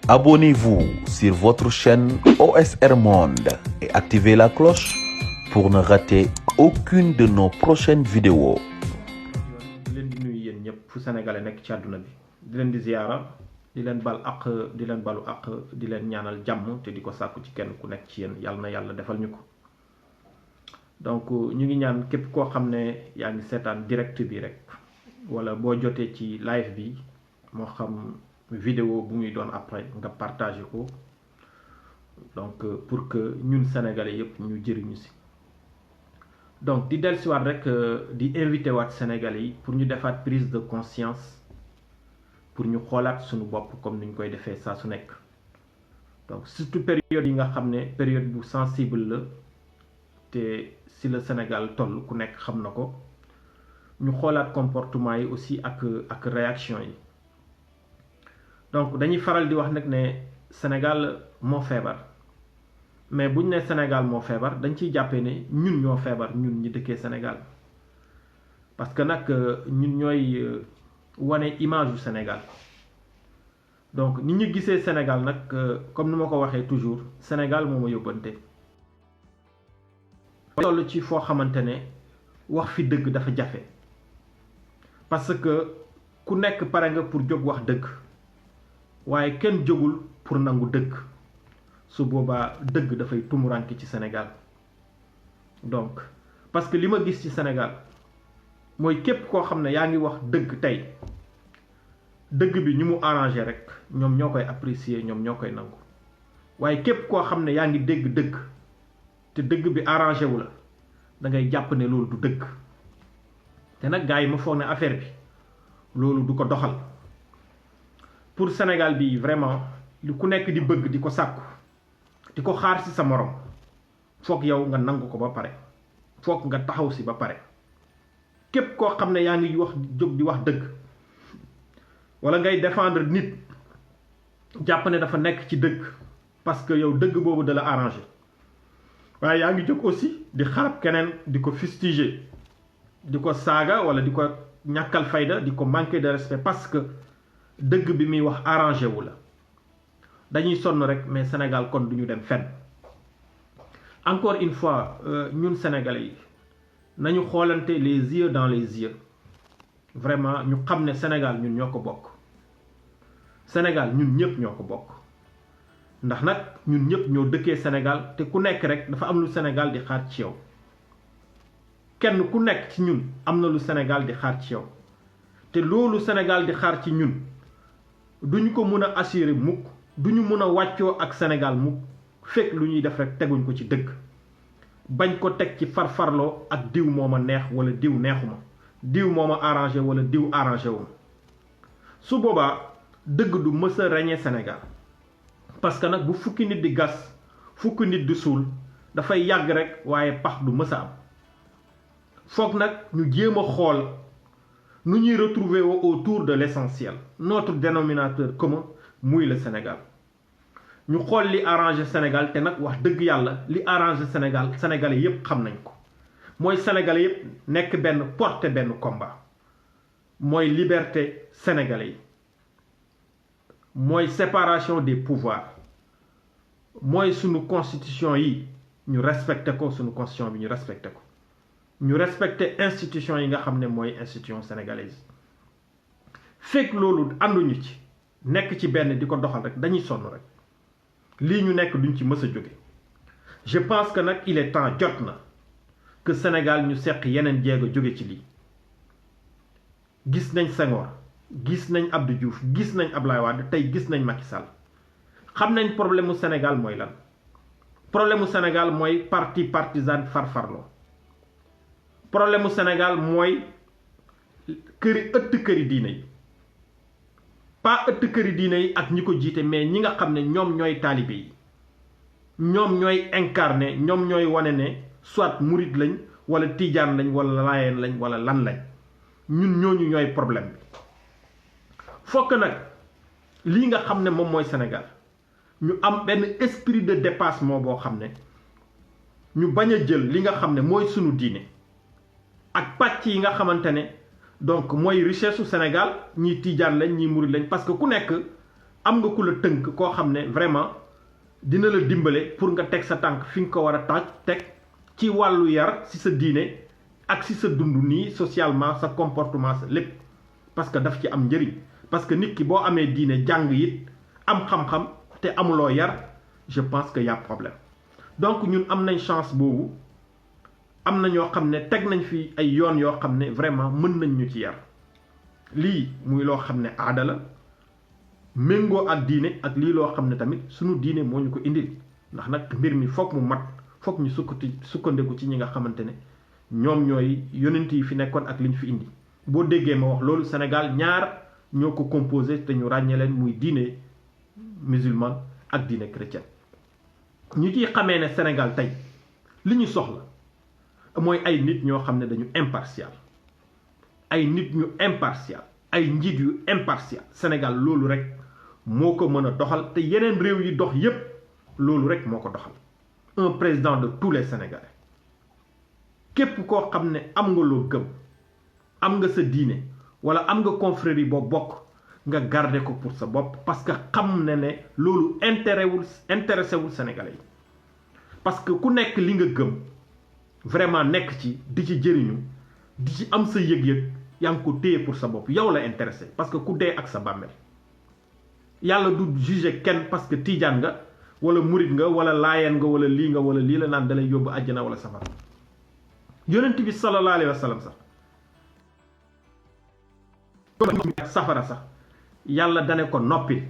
Abonnez-vous sur votre chaîne OSR Monde et activez la cloche pour ne rater aucune de nos prochaines vidéos. di leen di nuyu yéen ñëpp fu sénégalais nekk ci àdduna bi di leen di ziyaara di leen bal ak di leen balu ak di leen ñaanal jàmm te di ko sàkku ci kenn ku nekk ci yéen yàlla na yàlla defal ñu ko. donc ñu ngi ñaan képp koo xam ne yaa ngi seetaan direct bi rek wala boo jotee ci live bi moo xam vidéo bu muy doon après nga partagé ko donc pour que ñun sénégalais yëpp ñu jëriñu si. donc di dellusiwaat rek di invité waat sénégalais yi pour ñu defaat prise de conscience pour ñu xoolaat suñu bopp comme ni ñu koy defee saa su nekk. donc surtout période yi nga xam ne période bu sensible la te si le Sénégal toll ku nekk xam na ko ñu xoolaat comportement yi aussi ak réaction yi. donc dañuy faral di wax nag ne Sénégal moo feebar mais buñ ne Sénégal moo feebar dañ ciy jàppee ne ñun ñoo feebar ñun ñi dëkkee Sénégal parce que nag ñun ñooy wane image du Sénégal. donc ni ñu gisee Sénégal nag comme ni ma ko waxee toujours Sénégal moo ma yóbbante toll ci foo xamante ne wax fi dëgg dafa jafe parce que ku nekk pare nga pour jóg wax dëgg waaye kenn jógul pour nangu dëgg su boobaa dëgg dafay tumuranke ci Sénégal. donc parce que li ma gis ci Sénégal mooy képp koo xam ne yaa ngi wax dëgg tey dëgg bi ñu mu arrangé rek ñoom ñoo koy apprécier ñoom ñoo koy nangu waaye képp koo xam ne yaa ngi dégg dëgg te dëgg bi arrangé wu la da ngay jàpp ne loolu du dëgg te nag gars yi ma foog ne affaire bi loolu du ko doxal. pour Sénégal bi vraiment lu ku nekk di bëgg di ko sàkku di ko xaar ci sa morom foog yow nga nangu ko ba pare foog nga taxaw ci ba pare képp koo xam ne yaa ngi wax jóg di wax dëgg walla ngay défendre nit jàpp ne dafa nekk ci dëgg parce que yow dëgg boobu da la arrangé waaye yaa ngi jóg aussi di xarab keneen di ko fustiger di ko saaga walla di ko ñàkkal fayda di ko manquer de respect parce que dëgg bi muy wax arrangé wu la dañuy sonn rek mais Sénégal kon du ñu dem fenn. encore une fois ñun sénégalais yi nañu xoolante les yeux dans les yeux vraiment ñu xam ne Sénégal ñun ñoo ko bokk. Sénégal ñun ñëpp ñoo ko bokk ndax nag ñun ñëpp ñoo dëkkee Sénégal te ku nekk rek dafa am lu Sénégal di xaar ci yow kenn ku nekk ci ñun am na lu Sénégal di xaar ci yow te loolu Sénégal di xaar ci ñun. duñu ko mën a assurer mukk duñu mën a wàccoo ak Sénégal mukk fekk lu ñuy def rek teguñ ko ci dëgg bañ ko teg ci farfarloo ak diw moo ma neex wala diw neexuma diw moo ma arrangé wala diw arrangé wu ma su boobaa dëgg du mës a régner Sénégal parce que nag bu fukki nit di gas fukki nit di suul dafay yàgg rek waaye pax du mës a am foog nag ñu jéem a xool nu ñuy retrouver autour de l'essentiel notre dénominateur commun muy le Sénégal ñu xool li arrangé Sénégal te nag wax dëgg yàlla li arrangé Sénégal sénégalais yépp xam nañ ko mooy sénégalais yépp nekk benn porter benn combat mooy liberté sénégalais yi mooy séparation des pouvoirs mooy sunu constitution yi ñu respecté ko sunu constitution bi ñu respecté ko ñu respecté institution yi nga xam ne mooy institution sénégalaise fekk loolu ànduñu ci nekk ci benn di ko doxal rek dañuy sonn rek lii ñu nekk duñ ci mës a jóge. je pense que nag il est temps jot na que Sénégal ñu seq yeneen jéego jóge ci lii gis nañ Senghor gis nañ Abdou Diouf gis nañ Abdoulaye Wade tey gis nañ Macky Sall xam nañ problème mu Sénégal mooy lan problème mu Sénégal mooy parti partisan farfarloo. problème mu Sénégal mooy këri diine yi pas ëtt këri diine yi ak ñi ko jiite mais ñi nga xam ne ñoom ñooy taalibe yi ñoom ñooy incarné ñoom ñooy wane ne soit murit lañ wala tijaan lañ wala laayeen lañ wala lan lañ ñun ñooñu ñooy problème bi. fokk nag lii nga xam ne moom mooy Sénégal ñu am benn esprit de dépassement boo xam ne ñu bañ a jël li nga xam ne mooy sunu diine ak pàcc yi nga xamante ne donc mooy richesse su Sénégal ñii tijaan lañ ñii murid lañ parce que ku nekk am nga ku la tënk koo xam ne vraiment dina la dimbale pour nga teg sa tànk fi nga ko war a teg ci wàllu yar si sa diine ak si sa dund nii socialement sa comportement sa lépp parce que daf ci am njëriñ parce que nit ki boo amee diine jàng it am xam-xam te amuloo yar je pense que y a problème donc ñun am nañ chance boobu am na ñoo xam ne teg nañ fi ay yoon yoo xam ne vraiment mën nañ ñu ci yar lii muy loo xam ne aada la méngoo ak diine ak lii loo xam ne tamit sunu diine moo ñu ko indil ndax nag mbir mi foog mu mat foog ñu sukkandiku ci ñi nga xamante ne ñoom ñooy yonent yi fi nekkoon ak liñ fi indi boo déggee ma wax loolu Sénégal ñaar ñoo ko composé te ñu ràññee leen muy diine musulman ak diine chrétien ñu ciy xamee ne Sénégal tey li ñu soxla mooy ay nit ñoo xam ne dañu impartial ay nit ñu impartial ay njiit yu impartial Sénégal loolu rek moo ko mën a doxal te yeneen réew yi dox yépp loolu rek moo ko doxal un président de tous les Sénégalais képp koo xam ne am nga loo gëm am nga sa diine wala am nga confrérie boo bokk nga garder ko pour sa bopp parce que xam ne loolu intéressé wul Sénégalais yi parce que ku nekk li nga gëm vraiment nekk ci di ci jëriñu di ci am sa yëg-yëg yaa ngi ko téye pour sa bopp yow la intéressé parce que ku dee ak sa bàmmeel yàlla du juger kenn parce que tiijaan nga wala murit nga wala laayeen nga wala lii la naan dalay yóbbu àjjana wala safara yonent bi sallallahu alayhi wa sallam sax safara sax yàlla dane ko noppi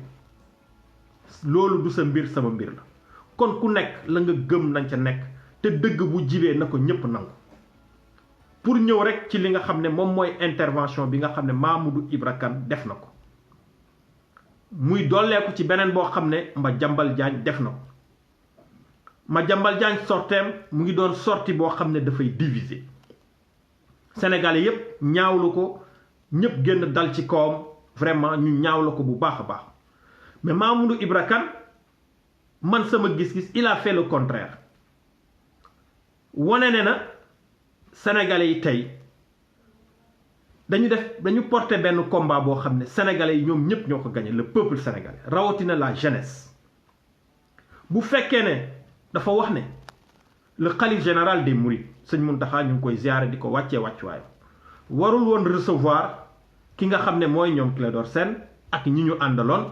loolu du sa mbir sama mbir la kon ku nekk la nga gëm nañ ca nekk te dëgg bu jibee na ko ñépp nangu pour ñëw rek ci li nga xam ne moom mooy intervention bi nga xam ne Mamadou Ibra Kane def na ko muy dolleeku ci beneen boo xam ne Madiambal Diagne def na ko Madiambal Diagne sorteem mu ngi doon sorti boo xam ne dafay diviser Sénégalais yépp ñaawlu ko ñépp génn dal ci kawam vraiment ñu ñaawlu ko bu baax a baax mais Mamadou Ibra Kane man sama gis-gis il a fait le contraire wane ne na Sénégalais yi tey dañu porter benn combat boo xam ne Sénégalais yi ñoom ñépp ñoo ko gagné le peuple sénégalais rawatina la jeunesse bu fekkee ne dafa wax ne le khalife général des mourides sëñ Mountakha ñu ngi koy ziyaare di ko wàccee wàccuwaayam warul woon recevoir ki nga xam ne mooy ñoom Clédor Sène ak ñi ñu àndaloon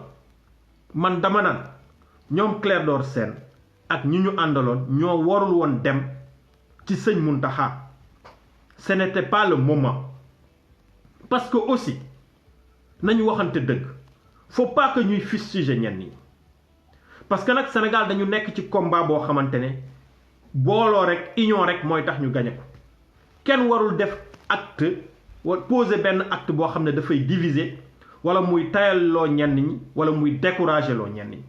man dama naan ñoom Clédor Sène ak ñi ñu àndaloon ñoo warul woon dem ci sëñ Mountakha ce n'était pas le moment parce que aussi nañu waxante dëgg faut pas que ñuy fustiger ñenn ñi parce que nag Sénégal dañu nekk ci combat boo xamante ne booloo rek union rek mooy tax ñu gañe ko kenn warul def acte wala poser benn acte boo xam ne dafay diviser wala muy tayal loo ñenn ñi wala muy décourager loo ñenn ñi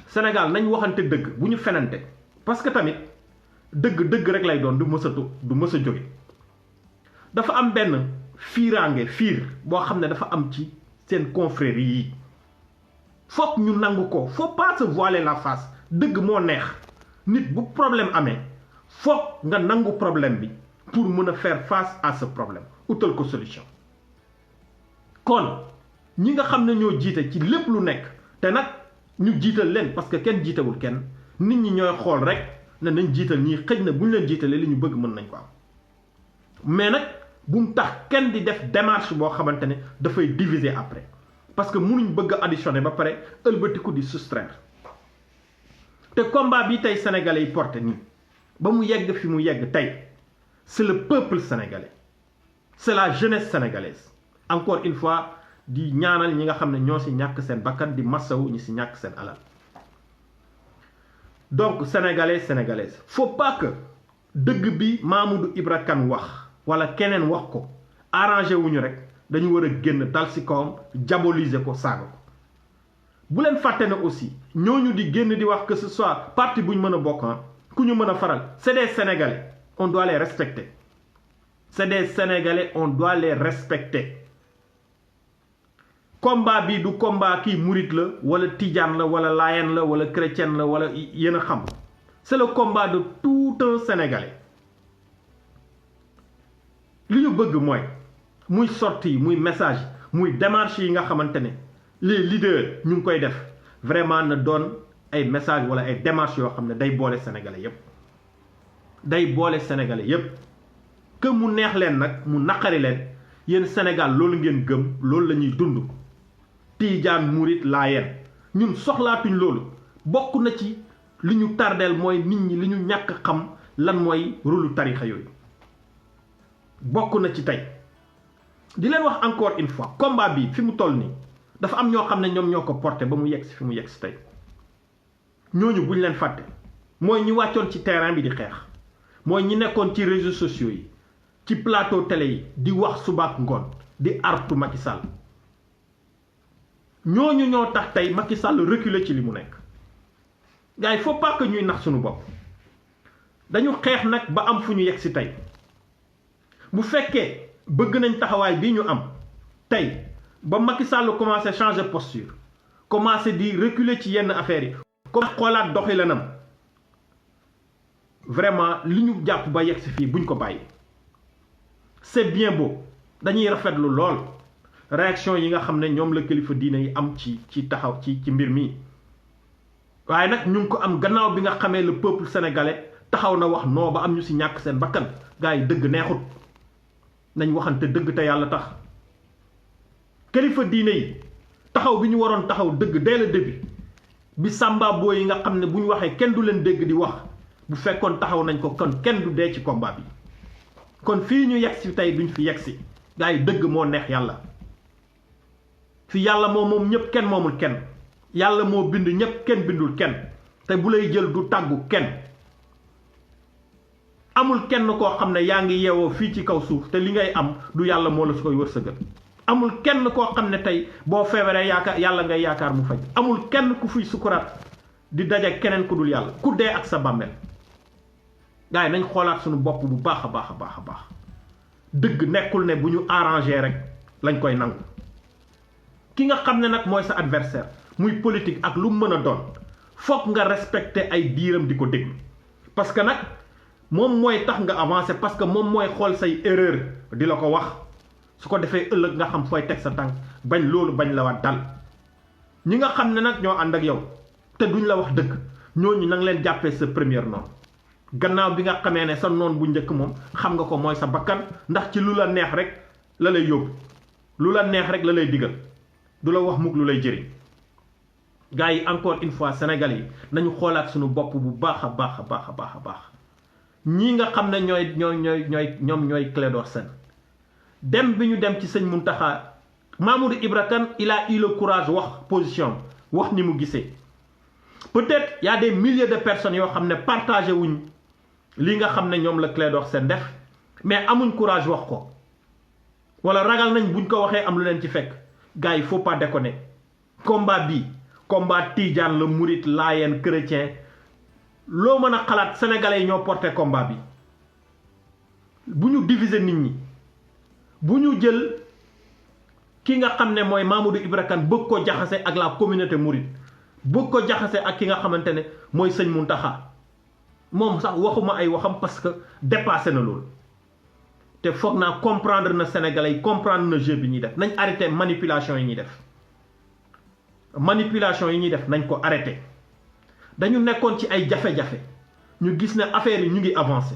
Sénégal nañ waxante dëgg bu ñu fenante parce que tamit dëgg rek lay doon du mës a jóge dafa am benn fiir boo xam ne dafa am ci seen confrérie yi foog ñu nangu ko faut pas se voiler la face dëgg moo neex nit bu problème amee foog nga nangu problème bi pour mën a faire face à ce problème utal ko solution kon ñi nga xam ne ñoo jiite ci lépp lu nekk te nag ñu jiital leen parce que kenn jiitewul kenn nit ñi ñooy xool rek ne nañ jiital ñii xëj na bu ñu leen jiitalee li ñu bëgg mën nañ ko am mais nag bu mu tax kenn di def démarche boo xamante ne dafay diviser après parce que mënuñ bëgg a additionner ba pare ëlbatiku di soustraire te combat bi tey sénégalais yi porté nii ba mu yegg fi mu yegg tey c'est le peuple sénégalais c'est la jeunesse sénégalaise encore une fois di ñaanal ñi nga xam ne ñoo ci ñàkk seen bakkan di massawu ñi ci ñàkk seen alal donc sénégalais sénégalaise faut pas que dëgg bi Mamadou Ibra Kane wax wala keneen wax ko arrangé wuñu rek dañu war a génn dal ci kawam diaboliser ko saaga ko bu leen fàtte ne aussi ñooñu di génn di wax que ce soit parti bu ñu mën a bokk ku ñu mën a faral c'est des sénégalais on doit les respecter c'est des sénégalais on doit les respecter combat bi du combat kii murit la wala tijaan la wala laayeen la wala chrétien la wala yéen a xam c'est le combat de tout un sénégalais li ñu bëgg mooy muy sortie muy message muy démarche yi nga xamante ne les leaders ñu ngi koy def vraiment na doon ay message wala ay démarches yoo xam ne day boole sénégalais yépp day boole sénégalais yépp que mu neex leen nag mu naqari leen yéen Sénégal loolu ngeen gëm loolu la ñuy dund Tiijaan Murit Laayeen ñun soxlaatuñ loolu bokk na ci li ñu tardeel mooy nit ñi li ñu ñàkk xam lan mooy rôlu tarixa yooyu bokk na ci tey di leen wax encore une fois combat bi fi mu toll nii dafa am ñoo xam ne ñoom ñoo ko porté ba mu yegg si fi mu yegg si tey ñooñu buñ leen fàtte mooy ñi wàccoon ci terrain bi di xeex mooy ñi nekkoon ci réseaux sociaux yi ci plateau télé yi di wax subaak ngoon di artu Macky Sall ñooñu ñoo tax tey Macky Sall reculer ci li mu nekk gars il faut pas que ñuy nax suñu bopp dañu xeex nag ba am fu ñu yegg si tey bu fekkee bëgg nañ taxawaay bii ñu am tey ba Macky Sall commencé changer posture commencé di reculer ci yenn affaires yi comme xoolaat doxilinam vraiment li ñu jàpp ba yegg si fii buñ ko bàyyi c'est bien beau dañuy rafetlu lool réaction yi nga xam ne ñoom la kilifa diine yi am ci taxaw ci mbir mi waaye nag ñu ngi ko am gannaaw bi nga xamee le peuple sénégalais taxaw na wax non ba am ñu si ñàkk seen bakkan gars yi dëgg neexut nañ waxante dëgg te yàlla tax kilifa diine yi taxaw bi ñu waroon taxaw dëgg dès le début bi samba boo yi nga xam ne bu ñu waxee kenn du leen dégg di wax bu fekkoon taxaw nañ ko kon kenn du dee ci combat bi kon fii ñu yegg si tey duñ fi yegg si gars yi dëgg moo neex yàlla fi yàlla moom ñëpp kenn moomul kenn yàlla moo bind ñëpp kenn bindul kenn te bu lay jël du tàggu kenn amul kenn koo xam ne yaa ngi yeewoo fii ci kaw suuf te li ngay am du yàlla moo la su koy wërsëgal amul kenn koo xam ne tey boo feebaree yaakaar yàlla ngay yaakaar mu faj amul kenn ku fiy sukuraat di daje keneen ku dul yàlla ku dee ak sa bàmmeel gars yi nañ xoolaat suñu bopp bu baax a baax a baax a baax dëgg nekkul ne bu ñu arrangé rek lañ koy nangu ki nga xam ne nag mooy sa adversaire muy politique ak lu mën a doon foog nga respecter ay diiram di ko déglu parce que nag moom mooy tax nga avancer parce que moom mooy xool say erreur di la ko wax su ko defee ëllëg nga xam fooy teg sa tànk bañ loolu bañ la waat dal ñi nga xam ne nag ñoo ànd ak yow te duñ la wax dëgg ñooñu nang leen jàppee sa première noon gannaaw bi nga xamee ne sa noon bu njëkk moom xam nga ko mooy sa bakkan ndax ci lu la neex rek la lay yóbbu lu la neex rek la lay digal du la wax mukk lu lay jëriñ gars yi encore une fois Sénégal yi nañu xoolaat suñu bopp bu baax a baax a baax a baax a baax ñii nga xam ne ñooy Clédor Sène dem bi ñu dem ci sëñ Mountakha Mamadou Ibra Kane il a eu le courage wax position wax ni mu gisee peut-être y a des milliers de personnes yoo xam ne partagé wuñ li nga xam ne ñoom la Clédor Sène def mais amuñ courage wax ko wala ragal nañ buñ ko waxee am lu leen ci fekk gars yi faut pas déconner combat bi combat Tidiane la Mouride Laayeen chrétien loo mën a xalaat sénégalais yi ñoo porté combat bi bu ñu diviser nit ñi bu ñu jël ki nga xam ne mooy Mamadou Ibra Kane bëgg ko jaxase ak la communauté mouride bëgg ko jaxase ak ki nga xamante ne mooy sëñ Mountakha moom sax waxuma ay waxam parce que dépassé na loolu te foog naa comprendre na sénégalais yi comprendre na jeu bi ñuy def nañ arrêté manipulation yi ñuy def nañ ko arrêté dañu nekkoon ci ay jafe-jafe ñu gis ne affaire yi ñu ngi avancé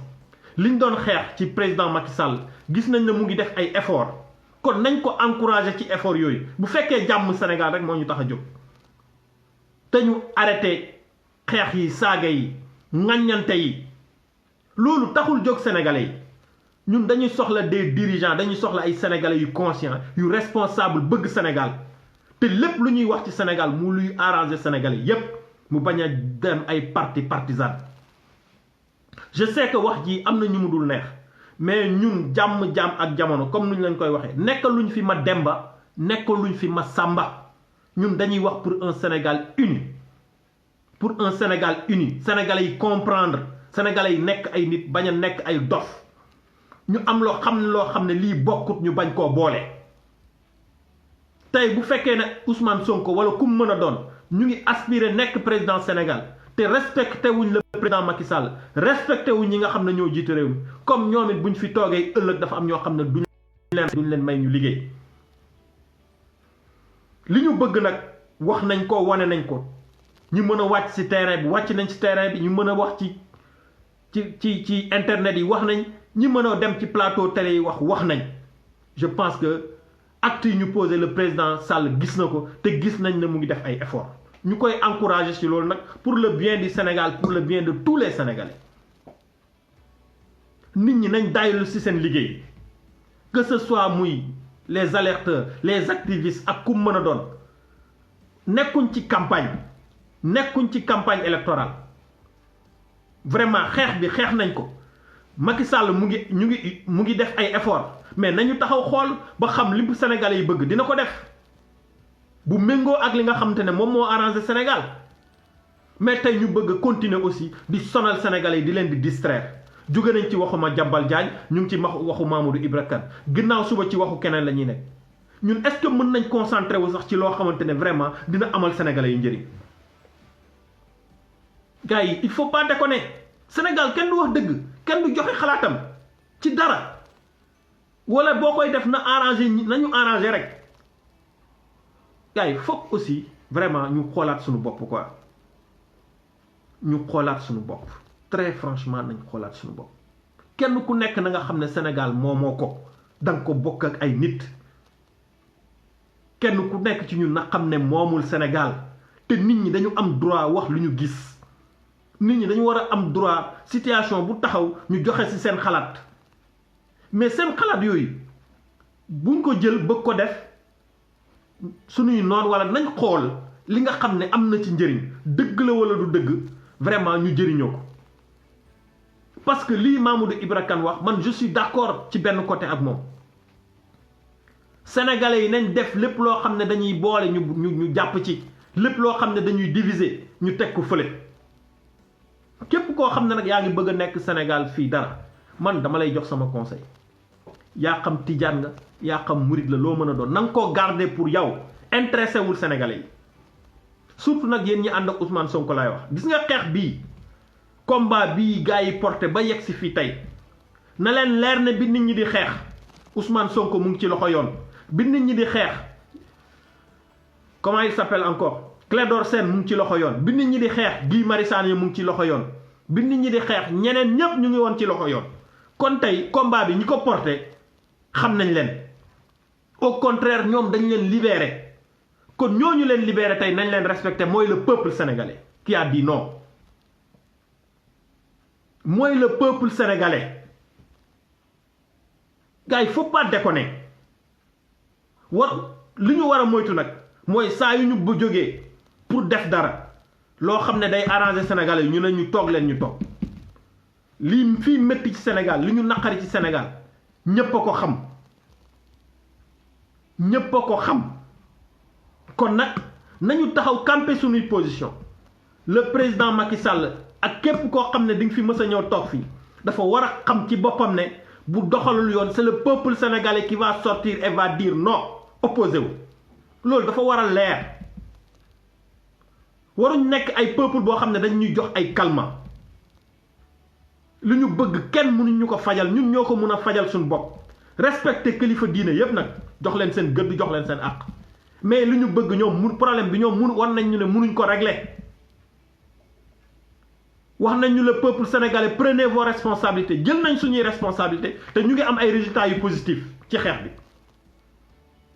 liñ doon xeex ci président Macky Sall gis nañ ne mu ngi def ay effort kon nañ ko encouragé ci effort yooyu bu fekkee jàmm Sénégal rek moo ñu tax a jóg te ñu arrêté xeex yi saaga yi ŋàññante yi loolu taxul jóg sénégalais yi ñun dañuy soxla des dirigeants dañuy soxla ay sénégalais yu conscients yu responsable bëgg Sénégal te lépp lu ñuy wax ci Sénégal mu luy arranger sénégalais yépp mu bañ a dem ay partisan je sais que wax ji am na ñu mu dul neex mais ñun jàmm ak jamono comme nuñ leen koy waxee nekk luñ fi ma Demba nekk luñ fi ma Samba ñun dañuy wax pour un Sénégal uni sénégalais yi comprendre sénégalais yi nekk ay nit bañ a nekk ay dof ñu am loo xam ne lii bokkut ñu bañ koo boole tey bu fekkee ne Ousmane Sonko wala ku mu mën a doon ñu ngi aspirer nekk président Sénégal te respecté wuñ le président Macky Sall respecté wuñ ñi nga xam ne ñoo jiite réew mi comme ñoom it buñ fi toogee ëllëg dafa am ñoo xam ne duñ leen may ñu liggéey li ñu bëgg nag wax nañ ko wane nañ ko ñu mën a wàcc ci terrain bi wàcc nañ ci terrain bi ñu mën a wax ci internet yi wax nañ ñi mën a dem ci plateau télé yi wax nañ je pense que acte yi ñu posé le président Sall gis na ko te gis nañ ne mu ngi def ay efforts ñu koy encourager ci loolu nag pour le bien du Sénégal pour le bien de tous les Sénégalais nit ñi nañ daylu ci seen liggéey que ce soit muy les alerteurs les activistes ak ku mën a doon nekkuñ ci campagne électorale vraiment xeex nañ ko Macky Sall mu ngi def ay efforts mais nañu taxaw xool ba xam li Sénégalais yi bëgg dina ko def bu méngoo ak li nga xamante ne moom moo arrangé Sénégal mais tey ñu bëgg continuer aussi di sonal Sénégalais yi di leen di distraire jóge nañ ci waxu Madiambal Diagne ñu ngi ci waxu Mamadou Ibra Kane ginnaaw suba ci waxu keneen la ñuy nekk ñun est-ce que mën nañ concentrer wu sax ci loo xamante ne vraiment dina amal Sénégalais yi njëriñ gars yi il faut pas déconner Sénégal kenn du wax dëgg kenn du joxe xalaatam ci dara wala boo koy def na arrangé nañu arrangé rek gars yi foog aussi vraiment ñu xoolaat suñu bopp quoi ñu xoolaat suñu bopp très franchement nañ xoolaat suñu bopp kenn ku nekk na nga xam ne Sénégal moomoo ko danga ko bokk ak ay nit kenn ku nekk ci ñun na xam ne moomul Sénégal te nit ñi dañu am droit wax lu ñu gis nit ñi dañu war a am droit situation bu taxaw ñu joxe ci seen xalaat mais seen xalaat yooyu buñ ko jël bëgg ko def suñuy noon wala nañ xool li nga xam ne am na ci njëriñ dëgg la wala du dëgg vraiment ñu jëriñoo ko parce que lii Mamadou Ibra Kane wax man je suis d'accord ci benn côté ak moom sénégalais yi nañ def lépp loo xam ne dañuy boole ñu jàpp ci lépp loo xam ne dañuy diviser ñu teg ko fële képp koo xam ne nag yaa ngi bëgg a nekk Sénégal fii dara man dama lay jox sama conseil yaa xam tijaan nga yaa xam murid la loo mën a doon na nga koo garder pour yow intéressé wul sénégalais yi surtout nag yéen ñi ànd ak Ousmane Sonko laay wax gis nga xeex bii combat bii gars yi porté ba yegg si fii tey na leen leer ne bi nit ñi di xeex Ousmane Sonko mu ngi ci loxo yoon bi nit ñi di xeex comment il s'appelle encore Clédor Sène mu ngi ci loxo yoon bi nit ñi di xeex Guy Marius Sagna mu ngi ci loxo yoon bi nit ñi di xeex ñeneen ñépp ñu ngi woon ci loxo yoon kon tey combat bi ñi ko porté xam nañ leen au contraire ñoom dañ leen libéré kon ñooñu leen libéré tey nañ leen respecté mooy le peuple sénégalais qui a dit non mooy le peuple sénégalais gars yi faut pas déconner li ñu war a moytu nag mooy saa yu ñu bu jógee pour def dara loo xam ne day arranger sénégalais yi ñu ne ñu toog leen ñu toog lii fii métti ci Sénégal li ñu naqari ci Sénégal ñépp a ko xam ñépp a ko xam kon nag nañu taxaw camper suñuy position le président Macky Sall ak képp koo xam ne di nga fi mës a ñëw toog fii dafa war a xam ci boppam ne bu doxalul yoon c'est le peuple sénégalais qui va sortir et va dire non opposé wu loolu dafa war a leer waruñ nekk ay peuple boo xam ne dañ ñuy jox ay calmants lu ñu bëgg kenn mënuñ ñu ko fajal ñun ñoo ko mën a fajal suñu bopp respecté kilifa diine yépp nag jox leen seen gëdd jox leen seen àq mais lu ñu bëgg ñoom problème bi ñoom war nañ ñu ne mënuñ ko régler wax nañ ñu le peuple sénégalais prenez vos responsabilités jël nañ suñuy responsabilités te ñu ngi am ay résultats yu positifs ci xeex bi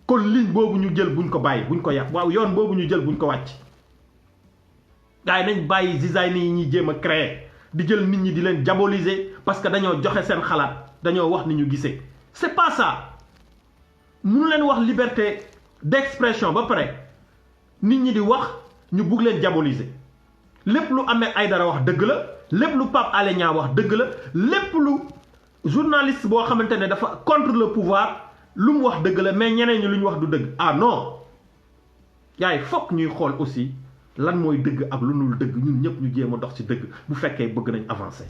kon ligne boobu ñu jël buñ ko bàyyi buñ ko yàq waaw yoon boobu ñu jël buñ ko wàcc gars yi nañ bàyyi design yi ñuy jéem a créer di jël nit ñi di leen diaboliser parce que dañoo joxe seen xalaat dañoo wax ni ñu gisee c'est pas ça mënu leen wax liberté d'expression ba pare nit ñi di wax ñu bugg leen diaboliser lépp lu Ahmed Aïdara wax dëgg la lépp lu Pape Alé Niang wax dëgg la lépp lu journaliste boo xamante ne dafa contre le pouvoir lu mu wax dëgg la mais ñeneen ñi lu ñu wax du dëgg ah non yaay fokk ñuy xool aussi lan mooy dëgg ak lu nul dëgg ñun ñëpp ñu jéem a dox ci dëgg bu fekkee bëgg nañ avancer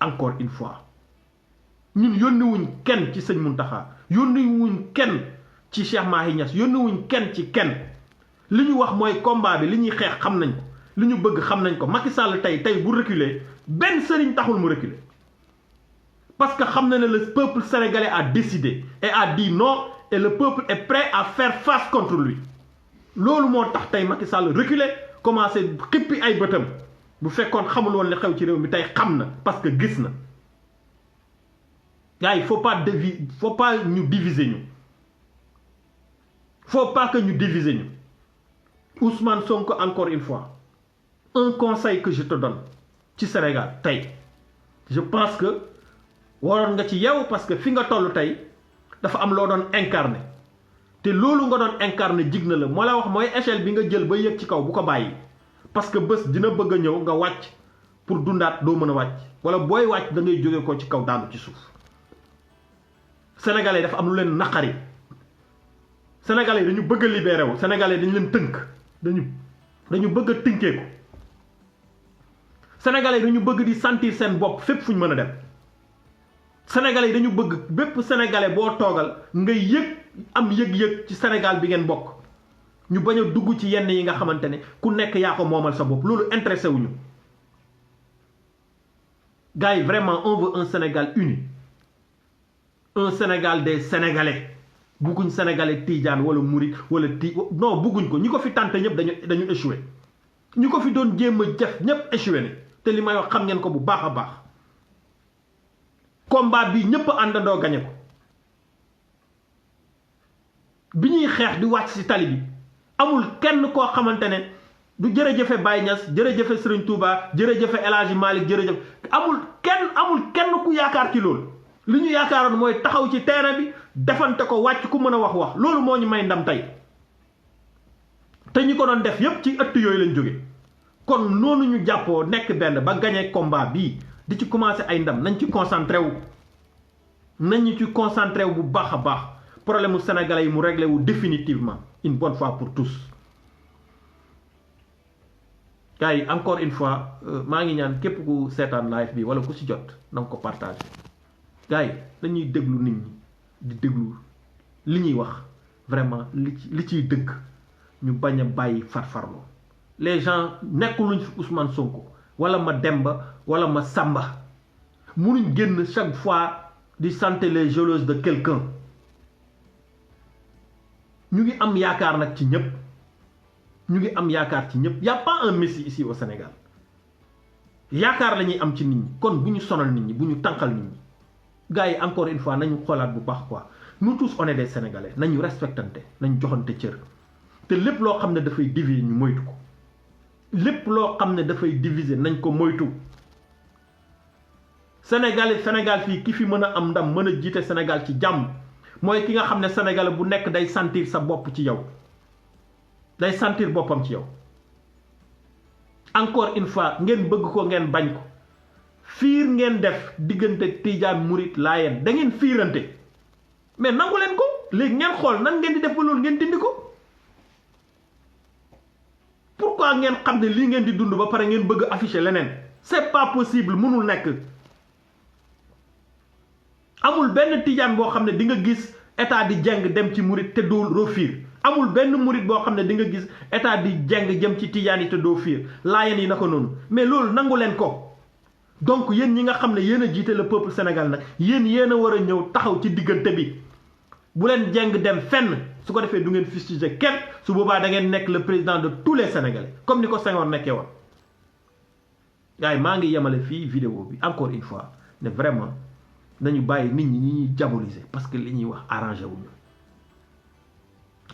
encore une fois ñun yónniwuñ kenn ci sëñ Mountakha yónniwuñ kenn ci Cheikh Mahi Niass yónniwuñ kenn ci kenn li ñu wax mooy combat bi li ñuy xeex xam nañ ko li ñu bëgg xam nañ ko Macky Sall tey bu reculer benn sëriñ taxul mu reculer parce que xam na ne le peuple sénégalais a décidé et a dit non et le peuple est prêt à faire face contre lui loolu moo tax tey Macky Sall reculer commencé xippi ay bëtam bu fekkoon xamul woon li xew ci réew mi tey xam na parce que gis na gars yi faut pas ñu diviser ñu faut pas que ñu diviser ñu Ousmane Sonko encore une fois un conseil que je te donne ci Sénégal tey je pense que waroon nga ci yeewu parce que fi nga toll tey dafa am loo doon incarné te loolu nga doon incarné jig na la moo la wax mooy échelle bi nga jël ba yëg ci kaw bu ko bàyyi parce que bés dina bëgg a ñëw nga wàcc pour dundaat doo mën a wàcc wala booy wàcc da ngay jóge ko ci kaw daanu ci suuf sénégalais dafa am lu leen naqari sénégalais dañu bëgg a libéré wu sénégalais dañu leen tënk dañu bëgg a tënkee ko sénégalais dañu bëgg di sentir seen bopp fépp fu ñu mën a dem sénégalais dañu bëgg bépp sénégalais boo toogal ngay yëg am yëg-yëg ci Sénégal bi ngeen bokk ñu bañ a dugg ci yenn yi nga xamante ne ku nekk yaa ko moomal sa bopp loolu intéressé wuñu gars yi vraiment on veut un Sénégal uni un Sénégal des Sénégalais bugguñ Sénégalais Tidiane wala Mouride wala non bugguñ ko ñi ko fi tànte ñëpp dañu échoué ñi ko fi doon jéem a jëf ñëpp échoué ne te li may wax xam ngeen ko bu baax a baax combat bi ñëpp àndandoo gañe ko bi ñuy xeex di wàcc ci tali bi amul kenn koo xamante ne du jërëjëfe Baye Niass jërëjëfe Serigne Touba jërëjëfe El Hadji Malick jërëjëf amul kenn ku yaakaar ci loolu li ñu yaakaaroon mooy taxaw ci terrain bi defante ko wàcc ku mën a wax loolu moo ñu may ndam tey te ñi ko doon def yépp ci ëtt yooyu lañ jóge kon noonu ñu jàppoo nekk benn ba gagné combat bii di ci commencé ay ndam nañ ci concentré wu bu baax a baax problème mu sénégalais yi mu réglé wu définitivement une bonne fois pour tous gars yi encore une fois maa ngi ñaan képp ku seetaan live bi wala ku ci jot na nga ko partagé gars yi dañuy déglu nit ñi di déglu li ñuy wax vraiment li ciy dëgg ñu bañ a bàyyi farfarloo les gens nekkuluñ fi Ousmane Sonko wala ma Demba wala ma Samba munuñ génn chaque fois di chanter les jolos de quelqu'un ñu ngi am yaakaar nag ci ñëpp y a pas un messie ici au Sénégal yaakaar la ñuy am ci nit ñi kon bu ñu sonal nit ñi bu ñu tànqal nit ñi gars yi encore une fois nañu xoolaat bu baax quoi nous tous on est des Sénégalais nañu respectante nañu joxante cër te lépp loo xam ne dafay diviser ñu moytu ko lépp loo xam ne dafay diviser nañ ko moytu Sénégal fii ki fi mën a am ndam mën a jiite Sénégal ci jàmm mooy ki nga xam ne Sénégalais bu nekk day sentir sa bopp ci yow day sentir boppam ci yow encore une fois ngeen bëgg ko ngeen bañ ko fiir ngeen def diggante Tidiane Mouride Laayeen da ngeen fiirante mais nangu leen ko léegi ngeen xool nan ngeen di def ba loolu ngeen dindi ko pourquoi ngeen xam ne lii ngeen di dund ba pare ngeen bëgg afficher leneen c'est pas possible mënul nekk amul benn Tidiane boo xam ne di nga gis état di jeng dem ci Mouride te doo fiir amul benn Mouride boo xam ne di nga gis état di jeng jëm ci Tidiane yi te doo fiir Laayeen yi naka noonu mais loolu nangu leen ko donc yéen ñi nga xam ne yéen a jiite le peuple sénégalais nag yéen a war a ñëw taxaw ci diggante bi bu leen jeng dem fenn su ko defee du ngeen fustiger kenn su boobaa da ngeen nekk le président de tous les Sénégalais comme ni ko Senghor nekkee woon gars yi maa ngi yemale fii vidéo bi encore une fois ne vraiment nañu bàyyi nit ñi ñuy diaboliser parce que li ñuy wax arrangé wuñu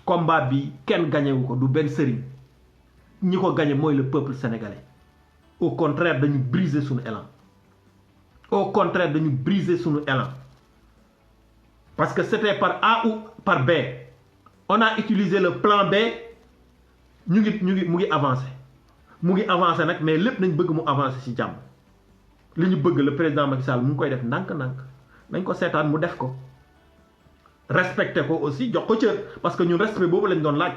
combat bi kenn gañewu ko du benn sëriñ ñi ko gañe mooy le peuple sénégalais au contraire dañu briser suñu élan parce que c'était par A ou par B on a utilisé le plan B mu ngi avancé nag mais lépp nañ bëgg mu avancé ci jàmm li ñu bëgg le président Macky Sall mu ngi koy def ndànk-ndànk nañ ko seetaan mu def ko respecté ko aussi jox ko cër parce que ñun respect boobu lañ doon laaj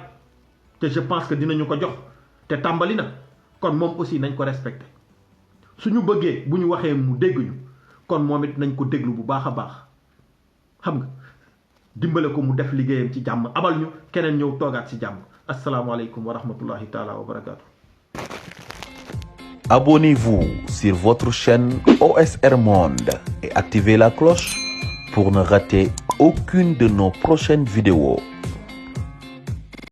te je pense que dinañu ko jox te tàmbali na kon moom aussi nañ ko respecté suñu bëggee bu ñu waxee mu dégg ñu kon moom it nañ ko déglu bu baax a baax xam nga dimbale ko mu def liggéeyam ci jàmm abal ñu keneen ñëw toogaat ci jàmm asalaamaaleykum wa rahmatullahi taala wa barakaatu. Abonnez-vous sur votre chaîne OSR Monde et activez la cloche pour ne rater aucune de nos prochaines vidéos.